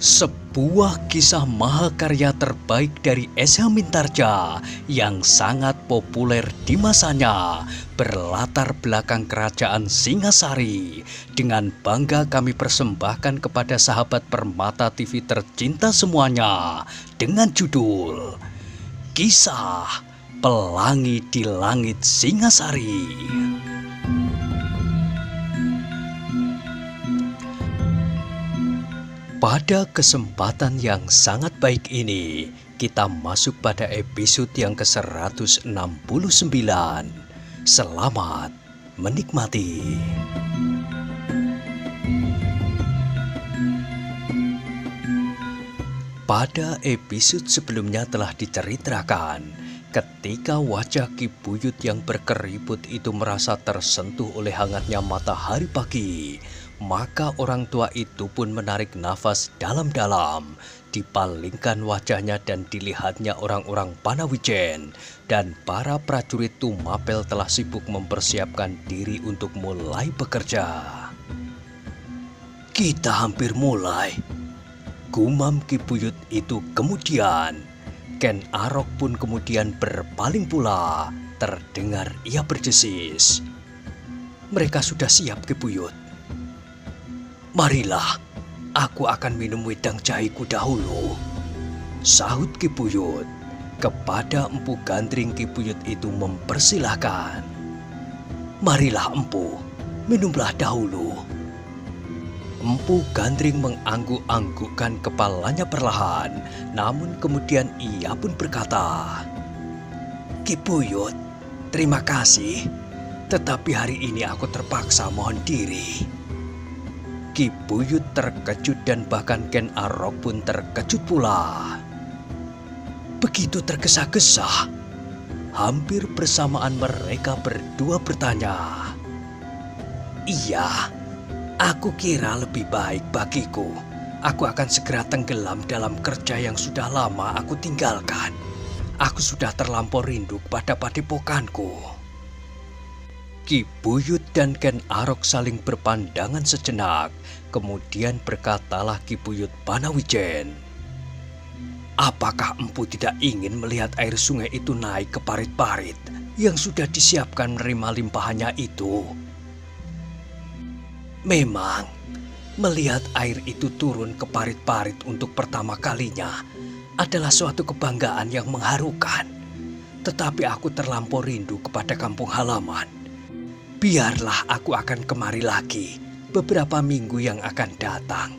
Sebuah kisah mahakarya terbaik dari S.H. Mintarja yang sangat populer di masanya berlatar belakang kerajaan Singasari. Dengan bangga kami persembahkan kepada sahabat Permata TV tercinta semuanya dengan judul Kisah Pelangi di Langit Singasari. Pada kesempatan yang sangat baik ini, kita masuk pada episode yang ke-169. Selamat menikmati. Pada episode sebelumnya telah diceritakan, ketika wajah Ki Buyut yang berkeriput itu merasa tersentuh oleh hangatnya matahari pagi, maka orang tua itu pun menarik nafas dalam-dalam, dipalingkan wajahnya dan dilihatnya orang-orang Panawijen, dan para prajurit Tumapel telah sibuk mempersiapkan diri untuk mulai bekerja. Kita hampir mulai, gumam Ki Buyut itu kemudian. Ken Arok pun kemudian berpaling pula, terdengar ia berdesis. Mereka sudah siap, Ki Buyut. Marilah, aku akan minum wedang jahiku dahulu, sahut Ki Buyut. Kepada Empu Gandring Ki Buyut itu mempersilahkan. Marilah Empu, minumlah dahulu. Empu Gandring mengangguk-anggukkan kepalanya perlahan, namun kemudian ia pun berkata, Ki Buyut, terima kasih, tetapi hari ini aku terpaksa mohon diri. Ki Buyut terkejut dan bahkan Ken Arok pun terkejut pula. Begitu tergesa-gesa, hampir bersamaan mereka berdua bertanya. Iya, aku kira lebih baik bagiku. Aku akan segera tenggelam dalam kerja yang sudah lama aku tinggalkan. Aku sudah terlampau rindu kepada padepokanku. Ki Buyut dan Ken Arok saling berpandangan sejenak. Kemudian berkatalah Ki Buyut Panawijen. Apakah Empu tidak ingin melihat air sungai itu naik ke parit-parit yang sudah disiapkan menerima limpahannya itu? Memang, melihat air itu turun ke parit-parit untuk pertama kalinya adalah suatu kebanggaan yang mengharukan. Tetapi aku terlampau rindu kepada kampung halaman. Biarlah aku akan kemari lagi beberapa minggu yang akan datang.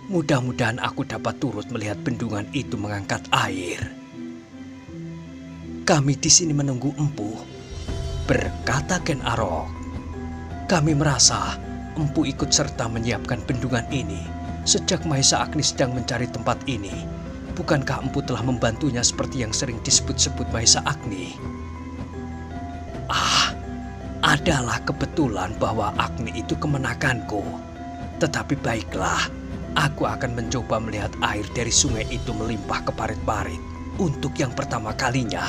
Mudah-mudahan aku dapat turut melihat bendungan itu mengangkat air. Kami di sini menunggu Empu, berkata Ken Arok. Kami merasa Empu ikut serta menyiapkan bendungan ini sejak Mahesa Agni sedang mencari tempat ini. Bukankah Empu telah membantunya seperti yang sering disebut-sebut Mahesa Agni? Adalah kebetulan bahwa Agni itu kemenakanku. Tetapi baiklah, aku akan mencoba melihat air dari sungai itu melimpah ke parit-parit untuk yang pertama kalinya.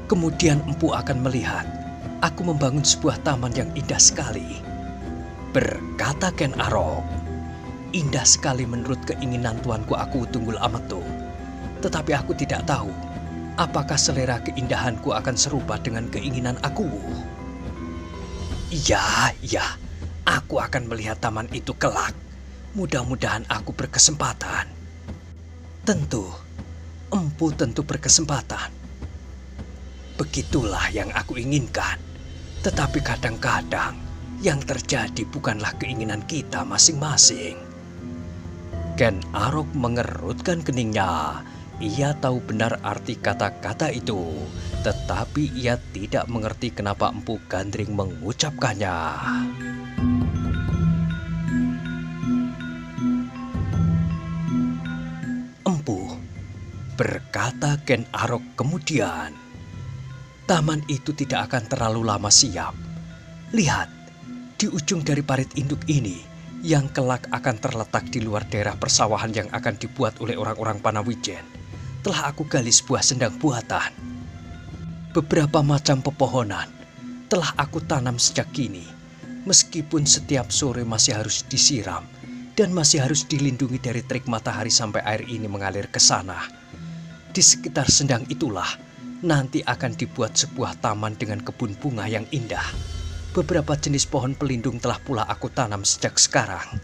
Kemudian Empu akan melihat aku membangun sebuah taman yang indah sekali, berkata Ken Arok. Indah sekali menurut keinginan tuanku Aku Tunggul Ametung. Tetapi aku tidak tahu apakah selera keindahanku akan serupa dengan keinginan aku? Iya, aku akan melihat taman itu kelak. Mudah-mudahan aku berkesempatan. Tentu, Empu tentu berkesempatan. Begitulah yang aku inginkan. Tetapi kadang-kadang yang terjadi bukanlah keinginan kita masing-masing. Ken Arok mengerutkan keningnya. Ia tahu benar arti kata-kata itu, tetapi ia tidak mengerti kenapa Empu Gandring mengucapkannya. Empu, berkata Ken Arok kemudian, taman itu tidak akan terlalu lama siap. Lihat, di ujung dari parit induk ini, yang kelak akan terletak di luar daerah persawahan yang akan dibuat oleh orang-orang Panawijen, telah aku gali sebuah sendang buatan. Beberapa macam pepohonan telah aku tanam sejak kini, meskipun setiap sore masih harus disiram dan masih harus dilindungi dari terik matahari sampai air ini mengalir ke sana. Di sekitar sendang itulah nanti akan dibuat sebuah taman dengan kebun bunga yang indah. Beberapa jenis pohon pelindung telah pula aku tanam sejak sekarang.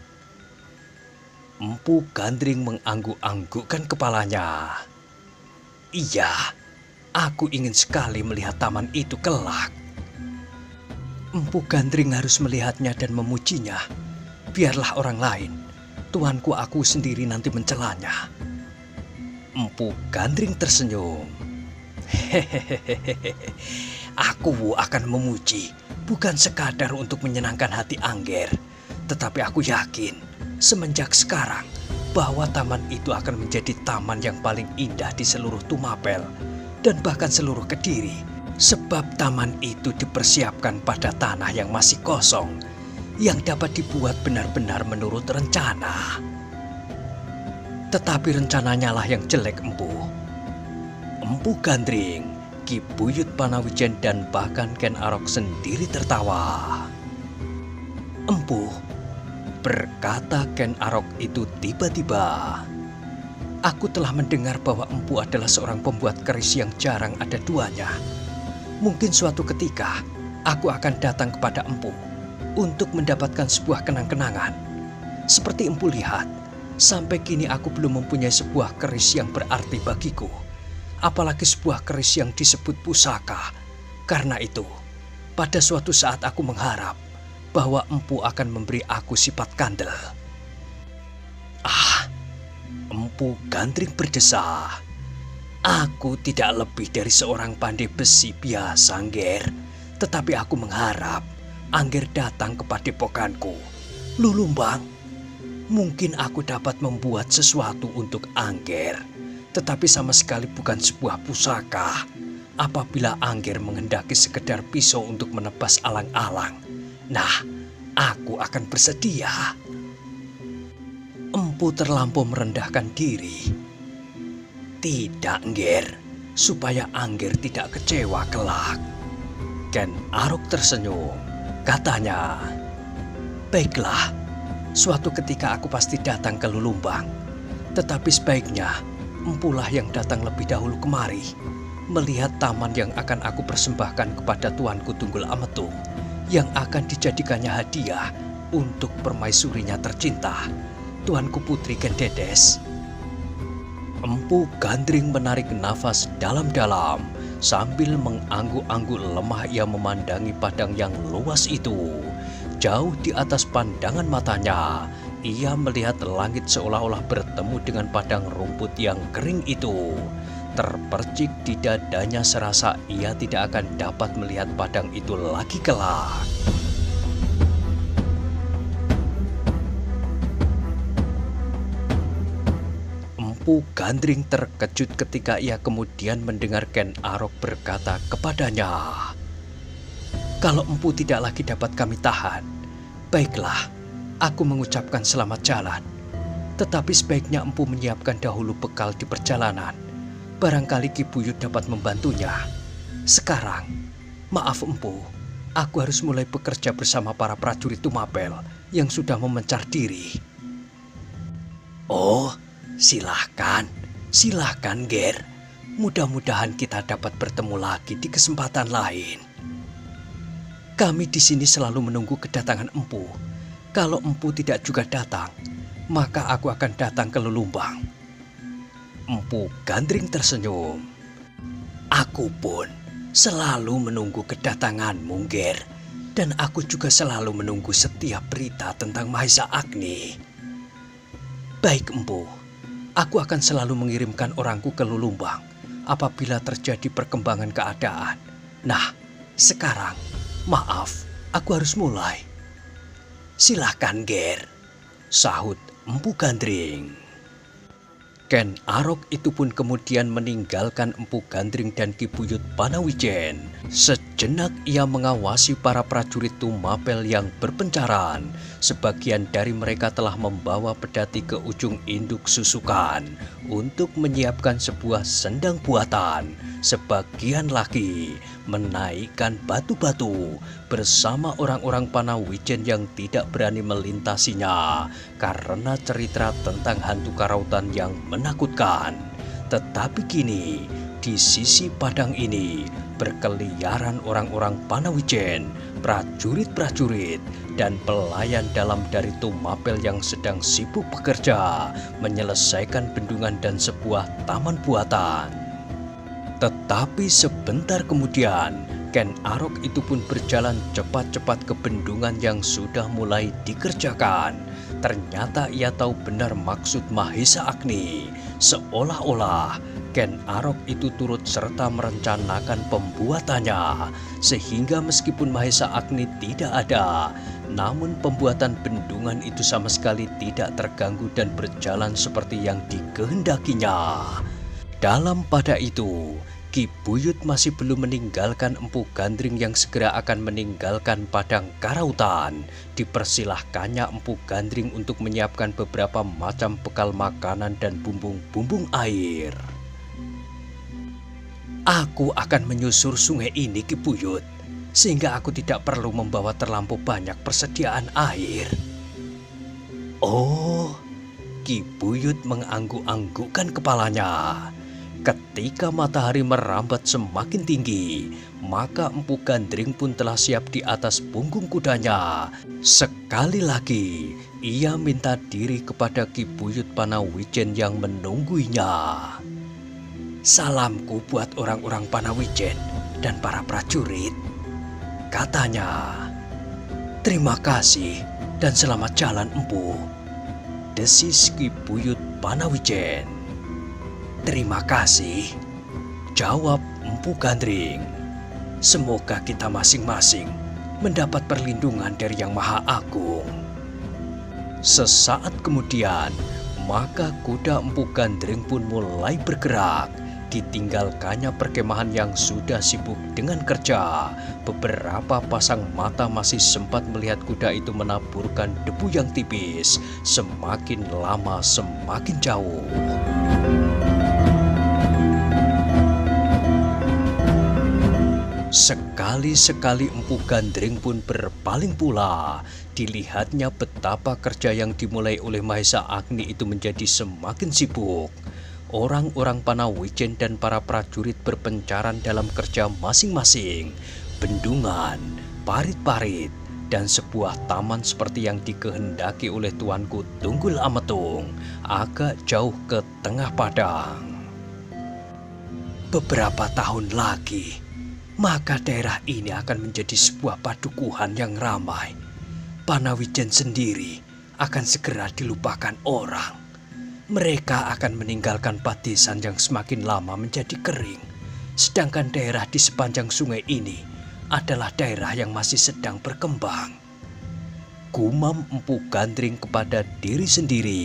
Empu Gandring mengangguk-anggukkan kepalanya. Iya, aku ingin sekali melihat taman itu kelak. Empu Gandring harus melihatnya dan memujinya. Biarlah orang lain, tuanku aku sendiri nanti mencelanya. Empu Gandring tersenyum. Hehehe, aku akan memuji, bukan sekadar untuk menyenangkan hati Angger, tetapi aku yakin semenjak sekarang bahwa taman itu akan menjadi taman yang paling indah di seluruh Tumapel dan bahkan seluruh Kediri, sebab taman itu dipersiapkan pada tanah yang masih kosong, yang dapat dibuat benar-benar menurut rencana. Tetapi rencananya lah yang jelek, Empu. Empu Gandring, Ki Buyut Panawijen dan bahkan Ken Arok sendiri tertawa. Empu, berkata Ken Arok itu tiba-tiba, aku telah mendengar bahwa Empu adalah seorang pembuat keris yang jarang ada duanya. Mungkin suatu ketika aku akan datang kepada Empu untuk mendapatkan sebuah kenang-kenangan. Seperti Empu lihat, sampai kini aku belum mempunyai sebuah keris yang berarti bagiku, apalagi sebuah keris yang disebut pusaka. Karena itu, pada suatu saat aku mengharap bahwa Empu akan memberi aku sifat kandel. Empu Gandring berdesah. Aku tidak lebih dari seorang pandai besi biasa, Angger. Tetapi aku mengharap Angger datang ke padepokanku, Lulumbang. Mungkin aku dapat membuat sesuatu untuk Angger, tetapi sama sekali bukan sebuah pusaka. Apabila Angger menghendaki sekedar pisau untuk menebas alang-alang, nah, aku akan bersedia. Empu terlampau merendahkan diri. Tidak, Angger, supaya Angger tidak kecewa kelak. Ken Arok tersenyum. Katanya, baiklah, suatu ketika aku pasti datang ke Lulumbang. Tetapi sebaiknya Empulah yang datang lebih dahulu kemari, melihat taman yang akan aku persembahkan kepada tuanku Tunggul Ametung, yang akan dijadikannya hadiah untuk permaisurinya tercinta, tuanku Putri Ken Dedes. Empu Gandring menarik nafas dalam-dalam. Sambil mengangguk-angguk lemah ia memandangi padang yang luas itu. Jauh di atas pandangan matanya, ia melihat langit seolah-olah bertemu dengan padang rumput yang kering itu. Terpercik di dadanya serasa ia tidak akan dapat melihat padang itu lagi kelak. Empu Gandring terkejut ketika ia kemudian mendengar Ken Arok berkata kepadanya, kalau Empu tidak lagi dapat kami tahan, baiklah, aku mengucapkan selamat jalan. Tetapi sebaiknya Empu menyiapkan dahulu bekal di perjalanan. Barangkali Ki Buyut dapat membantunya. Sekarang, maaf Empu, aku harus mulai bekerja bersama para prajurit Tumapel yang sudah memencar diri. Oh, silahkan, Ger. Mudah-mudahan kita dapat bertemu lagi di kesempatan lain. Kami di sini selalu menunggu kedatangan Empu. Kalau Empu tidak juga datang, maka aku akan datang ke Lulumbang. Empu Gandring tersenyum. Aku pun selalu menunggu kedatanganmu, Ger. Dan aku juga selalu menunggu setiap berita tentang Mahesa Agni. Baik, Empu. Aku akan selalu mengirimkan orangku ke Lulumbang apabila terjadi perkembangan keadaan. Nah, sekarang, maaf, aku harus mulai. Silahkan, Ger, sahut Empu Gandring. Ken Arok itu pun kemudian meninggalkan Empu Gandring dan Ki Buyut Panawijen. Sejak Sejenak ia mengawasi para prajurit Tumapel yang berpencaran. Sebagian dari mereka telah membawa pedati ke ujung induk susukan untuk menyiapkan sebuah sendang buatan. Sebagian lagi menaikkan batu-batu bersama orang-orang Panawijen yang tidak berani melintasinya karena cerita tentang hantu karautan yang menakutkan. Tetapi kini di sisi padang ini berkeliaran orang-orang Panawijen, prajurit-prajurit, dan pelayan dalam dari Tumapel yang sedang sibuk bekerja menyelesaikan bendungan dan sebuah taman buatan. Tetapi sebentar kemudian, Ken Arok itu pun berjalan cepat-cepat ke bendungan yang sudah mulai dikerjakan. Ternyata ia tahu benar maksud Mahesa Agni. Seolah-olah Ken Arok itu turut serta merencanakan pembuatannya. Sehingga meskipun Mahesa Agni tidak ada, namun pembuatan bendungan itu sama sekali tidak terganggu dan berjalan seperti yang dikehendakinya. Dalam pada itu, Ki Buyut masih belum meninggalkan Empu Gandring yang segera akan meninggalkan padang karautan. Dipersilahkannya Empu Gandring untuk menyiapkan beberapa macam bekal makanan dan bumbung-bumbung air. Aku akan menyusur sungai ini, Ki Buyut, sehingga aku tidak perlu membawa terlampau banyak persediaan air. Oh, Ki Buyut mengangguk-anggukkan kepalanya. Ketika matahari merambat semakin tinggi, maka Empu Gandring pun telah siap di atas punggung kudanya. Sekali lagi, ia minta diri kepada Ki Buyut Panawijen yang menungguinya. Salamku buat orang-orang Panawijen dan para prajurit, katanya. Terima kasih dan selamat jalan, Empu, desis Ki Buyut Panawijen. Terima kasih, jawab Empu Gandring. Semoga kita masing-masing mendapat perlindungan dari Yang Maha Agung. Sesaat kemudian, maka kuda Empu Gandring pun mulai bergerak. Ditinggalkannya perkemahan yang sudah sibuk dengan kerja. Beberapa pasang mata masih sempat melihat kuda itu menaburkan debu yang tipis. Semakin lama semakin jauh. Sekali-sekali Empu Gandring pun berpaling pula. Dilihatnya betapa kerja yang dimulai oleh Mahesa Agni itu menjadi semakin sibuk. Orang-orang Panawijen dan para prajurit berpencaran dalam kerja masing-masing. Bendungan, parit-parit, dan sebuah taman seperti yang dikehendaki oleh tuanku Tunggul Ametung agak jauh ke tengah padang. Beberapa tahun lagi, maka daerah ini akan menjadi sebuah padukuhan yang ramai. Panawijen sendiri akan segera dilupakan orang. Mereka akan meninggalkan padesan yang semakin lama menjadi kering. Sedangkan daerah di sepanjang sungai ini adalah daerah yang masih sedang berkembang. Gumam Empu Gandring kepada diri sendiri.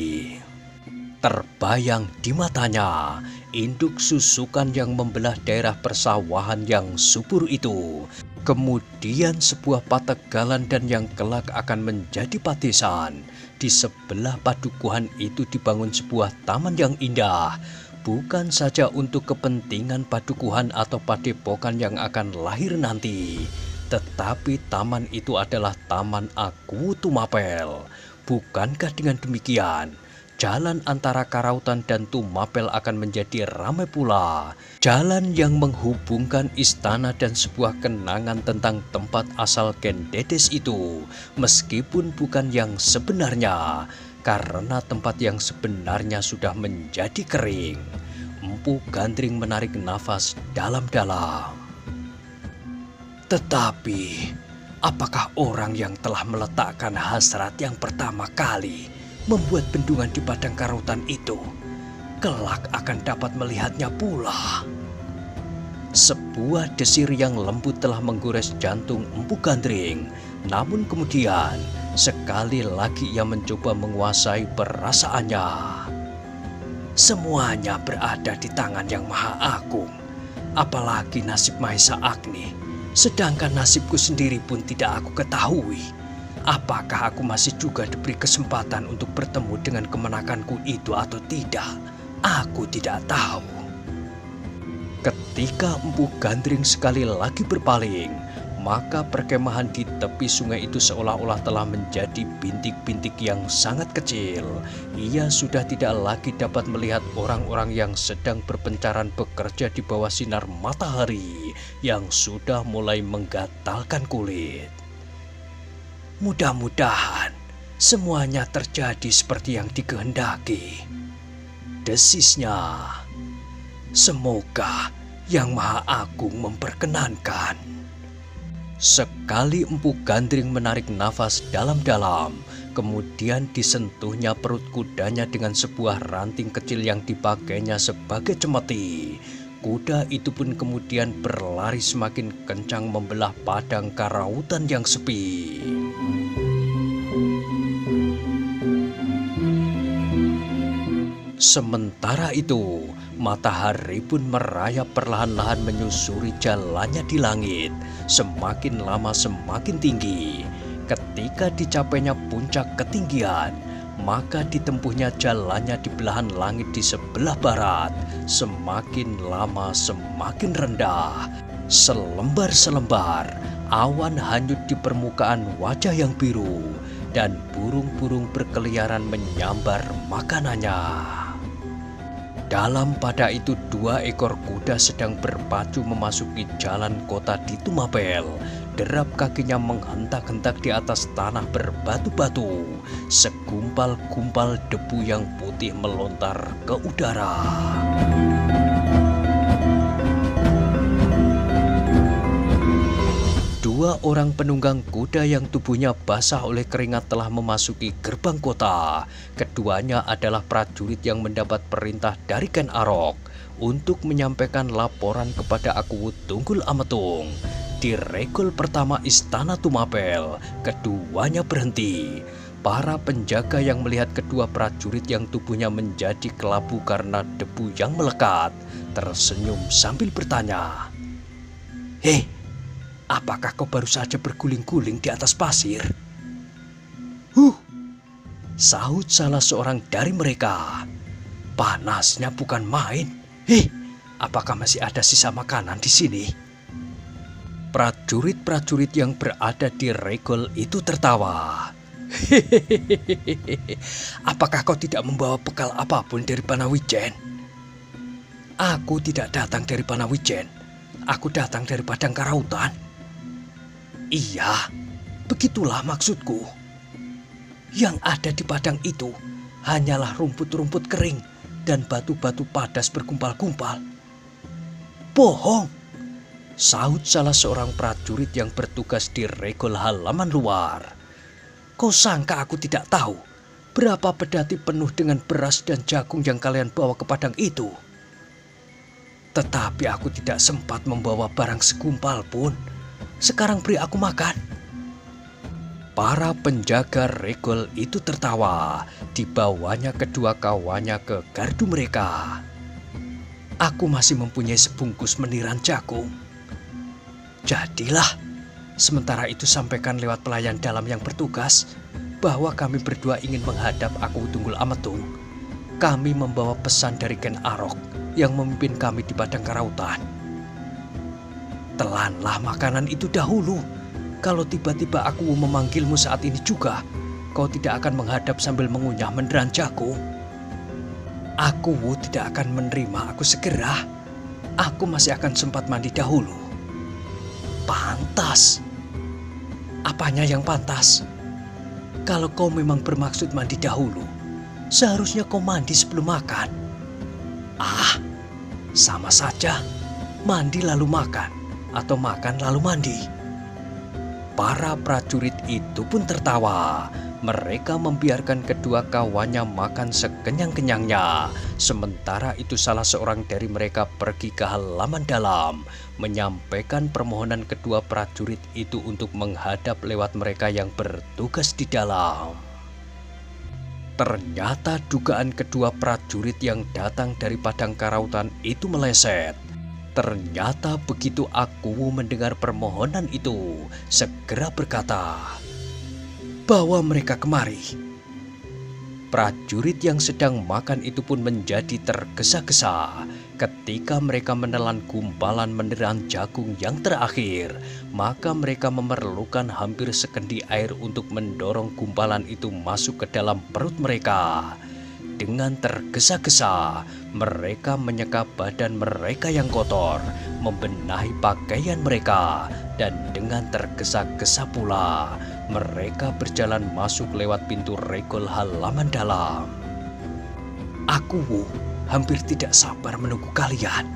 Terbayang di matanya induk susukan yang membelah daerah persawahan yang subur itu. Kemudian sebuah pategalan dan yang kelak akan menjadi padesan. Di sebelah padukuhan itu dibangun sebuah taman yang indah. Bukan saja untuk kepentingan padukuhan atau padepokan yang akan lahir nanti. Tetapi taman itu adalah Taman Aku Tumapel. Bukankah dengan demikian, jalan antara Karautan dan Tumapel akan menjadi ramai pula. Jalan yang menghubungkan istana dan sebuah kenangan tentang tempat asal Ken Dedes itu. Meskipun bukan yang sebenarnya, karena tempat yang sebenarnya sudah menjadi kering. Empu Gandring menarik nafas dalam-dalam. Tetapi, apakah orang yang telah meletakkan hasrat yang pertama kali membuat bendungan di padang Karautan itu kelak akan dapat melihatnya pula? Sebuah desir yang lembut telah menggores jantung Empu Gandring. Namun kemudian sekali lagi ia mencoba menguasai perasaannya. Semuanya berada di tangan Yang Maha Agung. Apalagi nasib Mahesa Agni. Sedangkan nasibku sendiri pun tidak aku ketahui. Apakah aku masih juga diberi kesempatan untuk bertemu dengan kemenakanku itu atau tidak? Aku tidak tahu. Ketika Empu Gandring sekali lagi berpaling, maka perkemahan di tepi sungai itu seolah-olah telah menjadi bintik-bintik yang sangat kecil. Ia sudah tidak lagi dapat melihat orang-orang yang sedang berpencaran bekerja di bawah sinar matahari yang sudah mulai menggatalkan kulit. Mudah-mudahan semuanya terjadi seperti yang dikehendaki, desisnya. Semoga Yang Maha Agung memperkenankan. Sekali Empu Gandring menarik nafas dalam-dalam, kemudian disentuhnya perut kudanya dengan sebuah ranting kecil yang dipakainya sebagai cemeti. Kuda itu pun kemudian berlari semakin kencang membelah padang karautan yang sepi. Sementara itu, matahari pun merayap perlahan-lahan menyusuri jalannya di langit, semakin lama semakin tinggi. Ketika dicapainya puncak ketinggian, maka ditempuhnya jalannya di belahan langit di sebelah barat, semakin lama semakin rendah. Selembar-selembar awan hanyut di permukaan wajah yang biru, dan burung-burung berkeliaran menyambar makanannya. Dalam pada itu 2 ekor kuda sedang berpacu memasuki jalan kota di Tumapel. Derap kakinya menghentak-hentak di atas tanah berbatu-batu. Segumpal-gumpal debu yang putih melontar ke udara. Dua orang penunggang kuda yang tubuhnya basah oleh keringat telah memasuki gerbang kota. Keduanya adalah prajurit yang mendapat perintah dari Ken Arok untuk menyampaikan laporan kepada Aku Tunggul Ametung. Di regol pertama istana Tumapel, keduanya berhenti. Para penjaga yang melihat kedua prajurit yang tubuhnya menjadi kelabu karena debu yang melekat, tersenyum sambil bertanya, "Hei, apakah kau baru saja berguling-guling di atas pasir?" Sahut salah seorang dari mereka. "Panasnya bukan main. Hei, apakah masih ada sisa makanan di sini?" Prajurit-prajurit yang berada di regol itu tertawa. "Hehehe, apakah kau tidak membawa bekal apapun dari Panawijen?" "Aku tidak datang dari Panawijen. Aku datang dari padang karautan." "Iya, begitulah maksudku. Yang ada di padang itu hanyalah rumput-rumput kering dan batu-batu padas bergumpal-gumpal." "Bohong!" sahut salah seorang prajurit yang bertugas di regol halaman luar. "Kau sangka aku tidak tahu berapa pedati penuh dengan beras dan jagung yang kalian bawa ke padang itu? Tetapi aku tidak sempat membawa barang segumpal pun. Sekarang beri aku makan." Para penjaga regol itu tertawa. Dibawanya kedua kawannya ke gardu mereka. "Aku masih mempunyai sebungkus meniran jagung." "Jadilah, sementara itu sampaikan lewat pelayan dalam yang bertugas bahwa kami berdua ingin menghadap Aku Tunggul Ametung. Kami membawa pesan dari Ken Arok yang memimpin kami di padang karautan." "Telanlah makanan itu dahulu. Kalau tiba-tiba aku memanggilmu saat ini juga, kau tidak akan menghadap sambil mengunyah meniran jagung." "Aku tidak akan menerima aku segera. Aku masih akan sempat mandi dahulu." "Pantas." "Apanya yang pantas? Kalau kau memang bermaksud mandi dahulu, seharusnya kau mandi sebelum makan." "Ah, sama saja. Mandi lalu makan, atau makan lalu mandi." Para prajurit itu pun tertawa. Mereka membiarkan kedua kawannya makan sekenyang-kenyangnya. Sementara itu salah seorang dari mereka pergi ke halaman dalam, menyampaikan permohonan kedua prajurit itu untuk menghadap lewat mereka yang bertugas di dalam. Ternyata dugaan kedua prajurit yang datang dari padang karautan itu meleset. Ternyata begitu Akuwu mendengar permohonan itu, segera berkata, "Bawa mereka kemari." Prajurit yang sedang makan itu pun menjadi tergesa-gesa ketika mereka menelan gumpalan mendiran jagung yang terakhir. Maka mereka memerlukan hampir sekendi air untuk mendorong gumpalan itu masuk ke dalam perut mereka. Dengan tergesa-gesa, mereka menyeka badan mereka yang kotor, membenahi pakaian mereka, dan dengan tergesa-gesa pula, mereka berjalan masuk lewat pintu regol halaman dalam. "Akuwu hampir tidak sabar menunggu kalian,"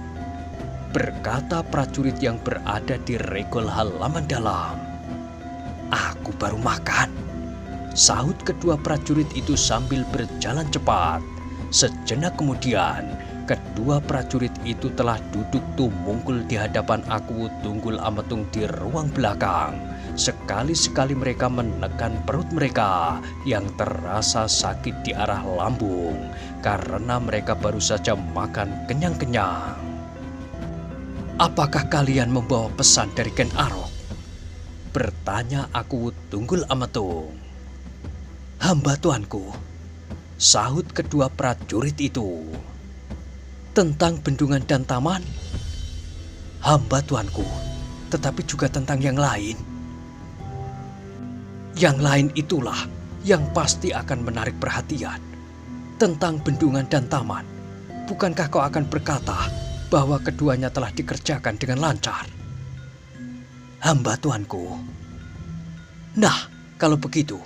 berkata prajurit yang berada di regol halaman dalam. "Aku baru makan," sahut kedua prajurit itu sambil berjalan cepat. Sejenak kemudian, kedua prajurit itu telah duduk tumungkul di hadapan Akuwu Tunggul Ametung di ruang belakang. Sekali-sekali mereka menekan perut mereka yang terasa sakit di arah lambung karena mereka baru saja makan kenyang-kenyang. "Apakah kalian membawa pesan dari Ken Arok?" bertanya Akuwu Tunggul Ametung. "Hamba tuanku," sahut kedua prajurit itu. "Tentang bendungan dan taman?" "Hamba tuanku, tetapi juga tentang yang lain." "Yang lain itulah yang pasti akan menarik perhatian. Tentang bendungan dan taman, bukankah kau akan berkata bahwa keduanya telah dikerjakan dengan lancar?" "Hamba tuanku." "Nah, kalau begitu,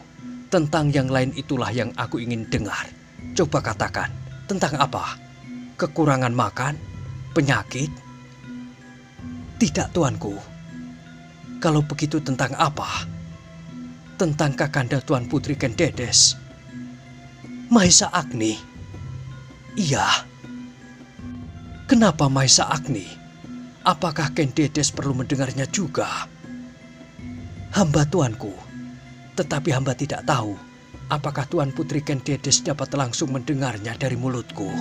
tentang yang lain itulah yang aku ingin dengar. Coba katakan, tentang apa? Kekurangan makan? Penyakit?" "Tidak tuanku." "Kalau begitu tentang apa?" "Tentang Kakanda Tuan Putri Ken Dedes." "Mahesa Agni?" "Iya." "Kenapa Mahesa Agni? Apakah Ken Dedes perlu mendengarnya juga?" "Hamba tuanku, tetapi hamba tidak tahu apakah Tuan Putri Ken Dedes dapat langsung mendengarnya dari mulutku."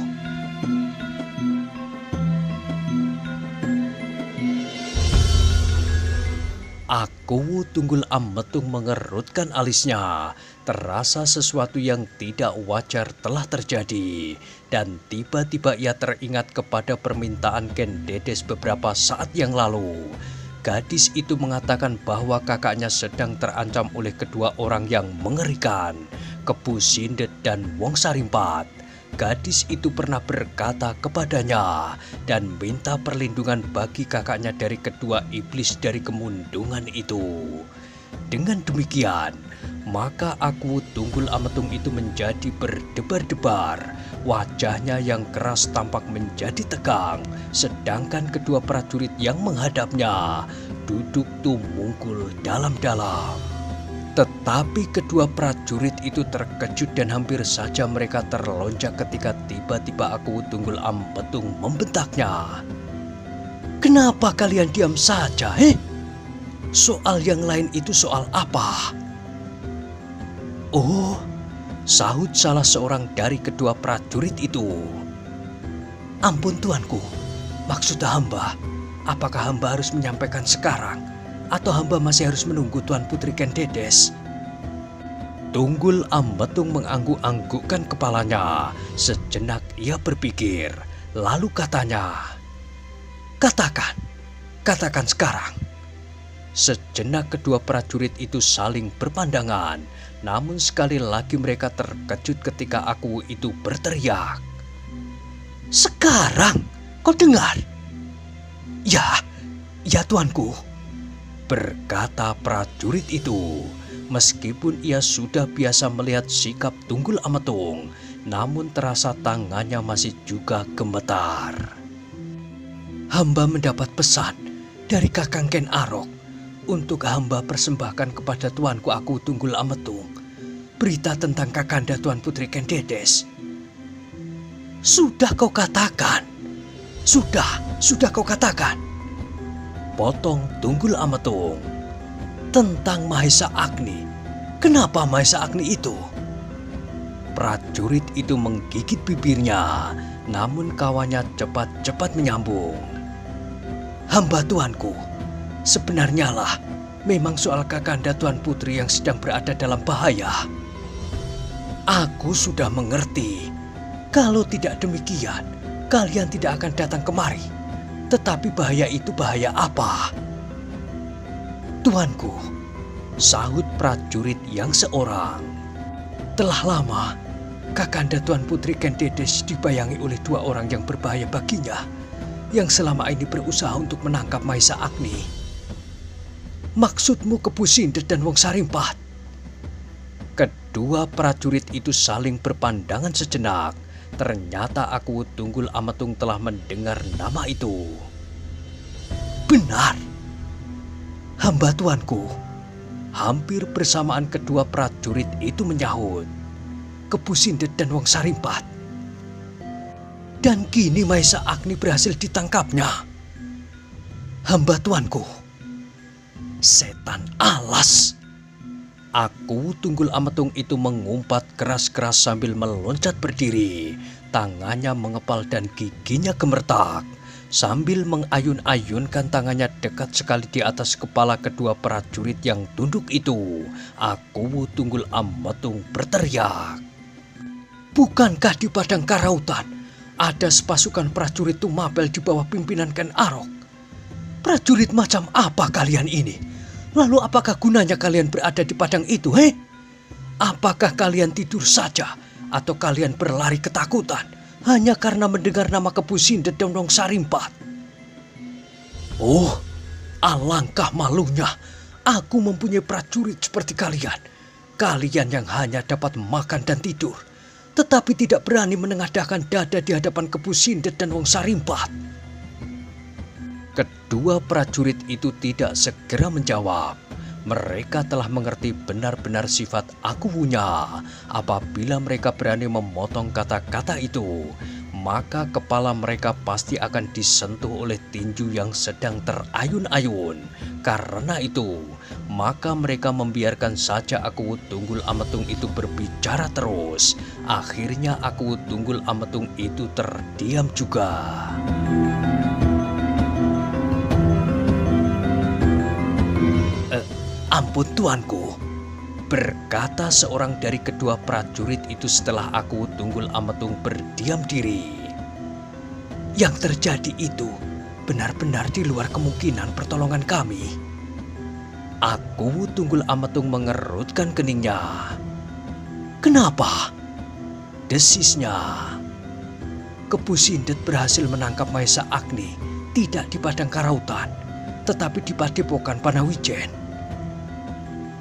Akuwu Tunggul Ametung mengerutkan alisnya. Terasa sesuatu yang tidak wajar telah terjadi. Dan tiba-tiba ia teringat kepada permintaan Ken Dedes beberapa saat yang lalu. Gadis itu mengatakan bahwa kakaknya sedang terancam oleh kedua orang yang mengerikan, Kebu Sindet dan Wong Sarimpat. Gadis itu pernah berkata kepadanya dan minta perlindungan bagi kakaknya dari kedua iblis dari kemundungan itu. Dengan demikian, maka Akuwu Tunggul Ametung itu menjadi berdebar-debar. Wajahnya yang keras tampak menjadi tegang, sedangkan kedua prajurit yang menghadapnya duduk tumungkul dalam-dalam. Tetapi kedua prajurit itu terkejut dan hampir saja mereka terlonjak ketika tiba-tiba Akuwu Tunggul Ametung membentaknya. "Kenapa kalian diam saja, Soal yang lain itu soal apa?" "Oh," sahut salah seorang dari kedua prajurit itu. "Ampun tuanku, maksud hamba, apakah hamba harus menyampaikan sekarang? Atau hamba masih harus menunggu Tuan Putri Ken Dedes?" Tunggul Ametung mengangguk-anggukkan kepalanya. Sejenak ia berpikir, lalu katanya, Katakan sekarang." Sejenak kedua prajurit itu saling berpandangan. Namun sekali lagi mereka terkejut ketika Akuwu itu berteriak, "Sekarang, kau dengar?" Ya tuanku," berkata prajurit itu. Meskipun ia sudah biasa melihat sikap Tunggul Ametung, namun terasa tangannya masih juga gemetar. "Hamba mendapat pesan dari Kakang Ken Arok untuk hamba persembahkan kepada tuanku Akuwu Tunggul Ametung berita tentang Kakanda Tuan Putri Ken Dedes." "Sudah kau katakan. Sudah kau katakan," potong Tunggul Ametung. "Tentang Mahesa Agni. Kenapa Mahesa Agni itu?" Prajurit itu menggigit bibirnya, namun kawannya cepat-cepat menyambung. Hamba tuanku, sebenarnya lah memang soal Kakanda Tuan Putri yang sedang berada dalam bahaya. Aku sudah mengerti. Kalau tidak demikian, kalian tidak akan datang kemari. Tetapi bahaya itu bahaya apa? Tuanku, sahut prajurit yang seorang. Telah lama, Kakanda Tuan Putri Ken Dedes dibayangi oleh dua orang yang berbahaya baginya, yang selama ini berusaha untuk menangkap Maisa Agni. Maksudmu Kepu Sindet dan Wong Sarimpat? Kedua prajurit itu saling berpandangan sejenak. Ternyata Aku Tunggul Ametung telah mendengar nama itu. Benar. Hamba tuanku. Hampir bersamaan kedua prajurit itu menyahut. Kepu Sindet dan Wong Sarimpat. Dan kini Maisa Agni berhasil ditangkapnya. Hamba tuanku. Setan alas. Aku Tunggul Ametung itu mengumpat keras-keras sambil meloncat berdiri. Tangannya mengepal dan giginya gemertak. Sambil mengayun-ayunkan tangannya dekat sekali di atas kepala kedua prajurit yang tunduk itu, Aku Tunggul Ametung berteriak. Bukankah di padang Karautan ada sepasukan prajurit Tumapel di bawah pimpinan Ken Arok? Prajurit macam apa kalian ini? Lalu apakah gunanya kalian berada di padang itu, he? Apakah kalian tidur saja atau kalian berlari ketakutan hanya karena mendengar nama Kepu Sindet dan Wong Sarimpat? Oh, alangkah malunya aku mempunyai prajurit seperti kalian. Kalian yang hanya dapat makan dan tidur, tetapi tidak berani menengadahkan dada di hadapan Kepu Sindet dan Wong Sarimpat. Kedua prajurit itu tidak segera menjawab. Mereka telah mengerti benar-benar sifat Aku Wunya. Apabila mereka berani memotong kata-kata itu, maka kepala mereka pasti akan disentuh oleh tinju yang sedang terayun-ayun. Karena itu, maka mereka membiarkan saja Aku Tunggul Ametung itu berbicara terus. Akhirnya Aku Tunggul Ametung itu terdiam juga. Ampun tuanku, berkata seorang dari kedua prajurit itu setelah Aku Tunggul Ametung berdiam diri. Yang terjadi itu benar-benar di luar kemungkinan pertolongan kami. Aku Tunggul Ametung mengerutkan keningnya. Kenapa? Desisnya. Kepu Sindet berhasil menangkap Maisa Agni tidak di padang Karautan, tetapi di Padepokan Panawijen.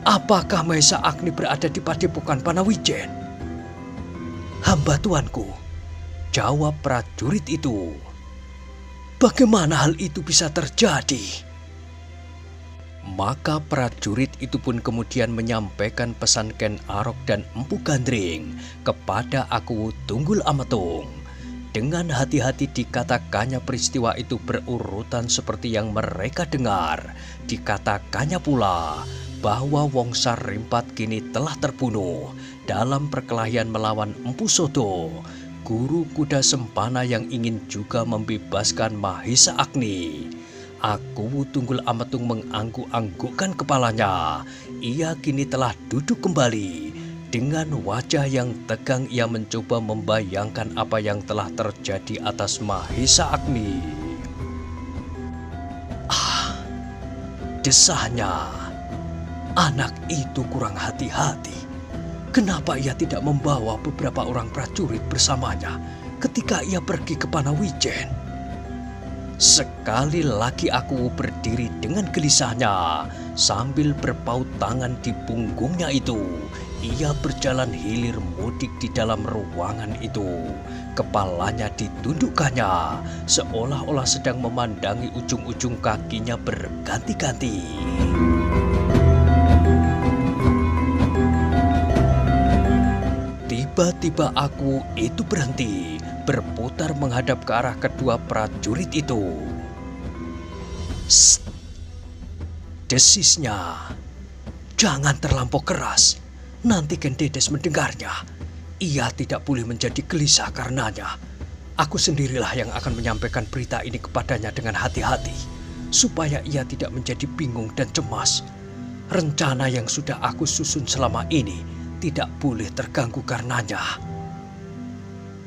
Apakah Maisa Agni berada di Padepokan Panawijen? Hamba tuanku, jawab prajurit itu. Bagaimana hal itu bisa terjadi? Maka prajurit itu pun kemudian menyampaikan pesan Ken Arok dan Empu Gandring kepada Aku Tunggul Ametung. Dengan hati-hati dikatakannya peristiwa itu berurutan seperti yang mereka dengar. Dikatakannya pula bahwa Wong Sarimpat kini telah terbunuh dalam perkelahian melawan Empu Sodo, guru kuda sempana yang ingin juga membebaskan Mahisa Agni. Aku Tunggul Ametung mengangguk-anggukkan kepalanya. Ia kini telah duduk kembali. Dengan wajah yang tegang ia mencoba membayangkan apa yang telah terjadi atas Mahisa Agni. Desahnya. Anak itu kurang hati-hati. Kenapa ia tidak membawa beberapa orang prajurit bersamanya ketika ia pergi ke Panawijen? Sekali lagi Aku berdiri dengan gelisahnya sambil berpaut tangan di punggungnya itu. Ia berjalan hilir mudik di dalam ruangan itu. Kepalanya ditundukkannya seolah-olah sedang memandangi ujung-ujung kakinya berganti-ganti. Tiba-tiba Aku itu berhenti, berputar menghadap ke arah kedua prajurit itu. Sst, desisnya. Jangan terlampau keras, nanti Ken Dedes mendengarnya. Ia tidak boleh menjadi gelisah karenanya. Aku sendirilah yang akan menyampaikan berita ini kepadanya dengan hati-hati. supaya ia tidak menjadi bingung dan cemas. Rencana yang sudah aku susun selama ini tidak boleh terganggu karenanya.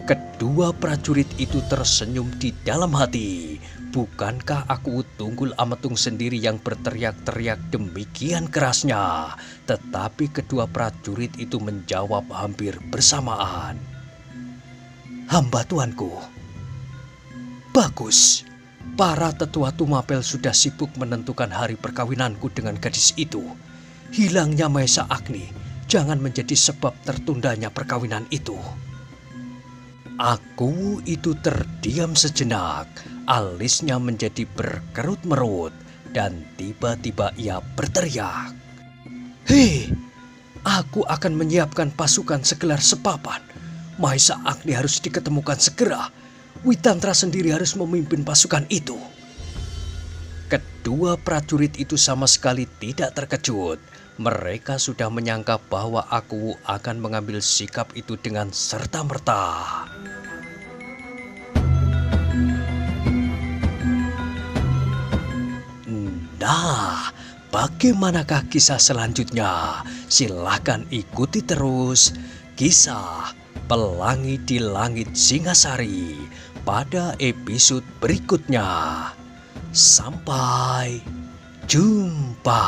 Kedua prajurit itu tersenyum di dalam hati. Bukankah aku Tunggul Ametung sendiri yang berteriak-teriak demikian kerasnya? Tetapi kedua prajurit itu menjawab hampir bersamaan. Hamba tuanku. Bagus. Para tetua Tumapel sudah sibuk menentukan hari perkawinanku dengan gadis itu. Hilangnya Maesa Agni jangan menjadi sebab tertundanya perkawinan itu. Aku itu terdiam sejenak, alisnya menjadi berkerut-merut, dan tiba-tiba ia berteriak. Hei, aku akan menyiapkan pasukan segelar sepapan. Maesa Agni harus diketemukan segera. Witantra sendiri harus memimpin pasukan itu. Kedua prajurit itu sama sekali tidak terkejut. Mereka sudah menyangka bahwa aku akan mengambil sikap itu dengan serta-merta. Nah, bagaimanakah kisah selanjutnya? Silakan ikuti terus kisah Pelangi di Langit Singasari pada episode berikutnya. Sampai jumpa.